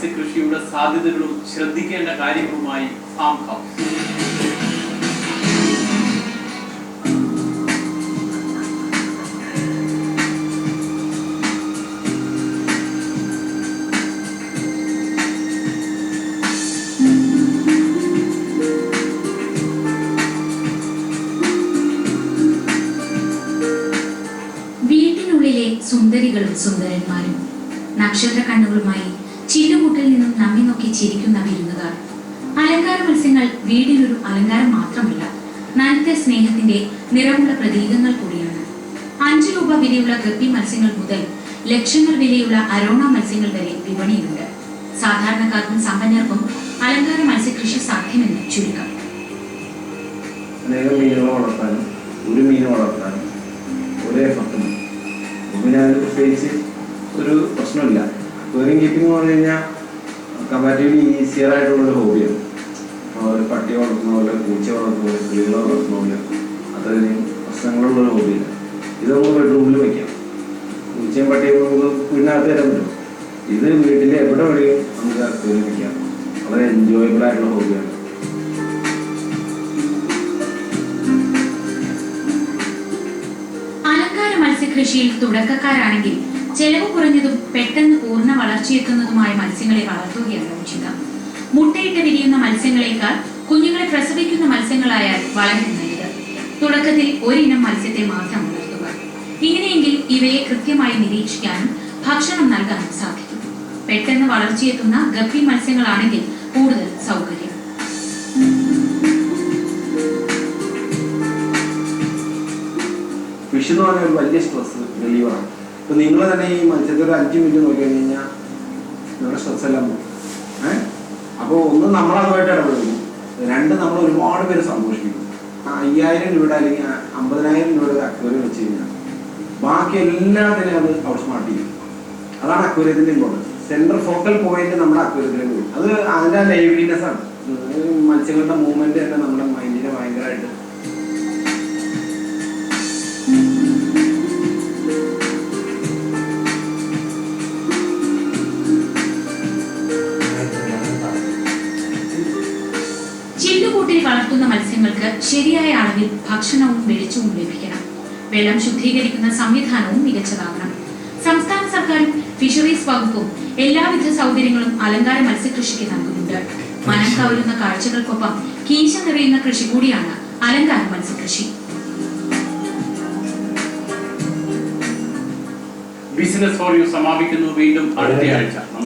കൃഷിയുടെ സാധ്യതകളും ശ്രദ്ധിക്കേണ്ട കാര്യങ്ങളുമായി ഫാം ഹൗസ്. വീട്ടിനുള്ളിലെ സുന്ദരികളും സുന്ദരന്മാരും നക്ഷത്ര കണ്ണുകളുമായി ചില്ലുമുട്ടിൽ നിന്നും നമ്മി നോക്കി ചിരിക്കുന്ന വിരുന്നുകാർ. അലങ്കാര മത്സ്യങ്ങൾ വീടിനൊരു അലങ്കാരം മാത്രമല്ല, നനത്തെ സ്നേഹത്തിന്റെ നിറമുള്ള പ്രതീകങ്ങൾ കൂടിയാണ്. 5 രൂപ വിലയുള്ള ഗപ്പി മത്സ്യങ്ങൾ മുതൽ ലക്ഷങ്ങൾ വിലയുള്ള അരോണ മത്സ്യങ്ങൾ വരെ വിപണിയിലുണ്ട്. സാധാരണക്കാർക്കും സമ്പന്നർക്കും അലങ്കാര മത്സ്യകൃഷി സാധ്യമെന്ന് ചുരുക്കം. അനേകം മീനുകളെ വളർത്താനും ഒരു മീൻ വളർത്താനും ഒരേ എഫർട്ടും പിന്നെ അതിന് പ്രത്യേകിച്ച് ഒരു പ്രശ്നമില്ല. അക്വേറിയം കീപ്പിംഗ് എന്ന് പറഞ്ഞു കഴിഞ്ഞാൽ കമ്പാരിറ്റീവ്ലി ഈസിയർ ആയിട്ടുള്ളൊരു ഹോബിയാണ്. ഒരു പട്ടി വളർത്തുന്ന പോലെ, പൂച്ച വളർത്തുന്ന പോലെ, കിളികളെ വളർത്തുന്ന പോലെ അത്രയും പ്രശ്നങ്ങളുള്ളൊരു ഹോബിയില്ല. ഇത് നമുക്ക് ബെഡ്റൂമിൽ വയ്ക്കാം. പൂച്ചയും പട്ടിയും നമുക്ക് വീടിനകത്ത് തരാൻ പറ്റും. ഇത് വീട്ടിൽ എവിടെ വേണമെങ്കിലും നമുക്ക് അക്വേറിയം വയ്ക്കാം. വളരെ എൻജോയബിൾ ആയിട്ടുള്ള ഹോബിയാണ്. അലങ്കാര മത്സ്യകൃഷിയിൽ തുടക്കക്കാരാണെങ്കിൽ ചെലവ് കുറഞ്ഞതും പെട്ടെന്ന് പൂർണ്ണ വളർച്ചയെത്തുന്നതുമായ മത്സ്യങ്ങളെ വളർത്തുകയാണ് ഉചിതം. മുട്ടയിട്ട് വിരിയുന്ന മത്സ്യങ്ങളെക്കാൾ കുഞ്ഞുങ്ങളെ പ്രസവിക്കുന്ന മത്സ്യങ്ങളായാൽ വളരെ നല്ലത്. തുടക്കത്തിൽ ഒരിനം മത്സ്യത്തെ മാത്രം വളർത്തുക. ഇങ്ങനെയെങ്കിൽ ഇവയെ കൃത്യമായി നിരീക്ഷിക്കാനും ഭക്ഷണം നൽകാനും സാധിക്കും. പെട്ടെന്ന് വളർച്ചയെത്തുന്ന ഗപ്പി മത്സ്യങ്ങളാണെങ്കിൽ കൂടുതൽ സൗകര്യം. ഫിഷ് എന്ന് പറഞ്ഞാൽ ഒരു വലിയ സ്ട്രെസ് റിലീവറാണ്. ഇപ്പൊ നിങ്ങൾ തന്നെ ഈ മത്സ്യത്തിൽ ഒരു 5 മിനിറ്റ് നോക്കി കഴിഞ്ഞ് കഴിഞ്ഞാൽ നിങ്ങളുടെ സ്ട്രെസ് എല്ലാം പോകും. അപ്പോൾ ഒന്ന് നമ്മളതുമായിട്ട് ഇടപെടുന്നു, 2 നമ്മൾ ഒരുപാട് പേര് സന്തോഷിപ്പിക്കും. 5000 രൂപയുടെ അല്ലെങ്കിൽ 50,000 രൂപയുടെ അക്വേറിയം വെച്ച് കഴിഞ്ഞാൽ ബാക്കി എല്ലാത്തിനും അത് ഔട്ട് സ്മാർട്ട് ചെയ്യും. അതാണ് അക്വേറിയത്തിന്റെ ഇമ്പോർട്ടൻസ്. സെൻട്രൽ ഫോക്കൽ പോയിന്റ് നമ്മുടെ അക്വേറിയത്തിലേക്ക് പോകും. അത് അതിന്റെ ലൈവ്ലിനെസ് ആണ്. മത്സ്യങ്ങളുടെ മൂവ്മെന്റ് തന്നെ നമ്മുടെ മൈൻഡിനെ ഭയങ്കരമായിട്ട് ചില്ലുകൂട്ടിൽ വളർത്തുന്ന മത്സ്യങ്ങൾക്ക് ശരിയായ അളവിൽ ഭക്ഷണവും വെളിച്ചവും ലഭിക്കണം. വെള്ളം ശുദ്ധീകരിക്കുന്ന സംവിധാനവും മികച്ചതാകണം. സംസ്ഥാന സർക്കാരും ഫിഷറീസ് വകുപ്പും എല്ലാവിധ സൗകര്യങ്ങളും അലങ്കാര മത്സ്യകൃഷിക്ക് നൽകുന്നുണ്ട്. മനം കവരുന്ന കാഴ്ചകൾക്കൊപ്പം കീശ നിറയുന്ന കൃഷി കൂടിയാണ് അലങ്കാര മത്സ്യകൃഷി. ബിസിനസ് ഫോർ യു സമാപിക്കുന്നു. വീണ്ടും അടുത്തയാഴ്ച.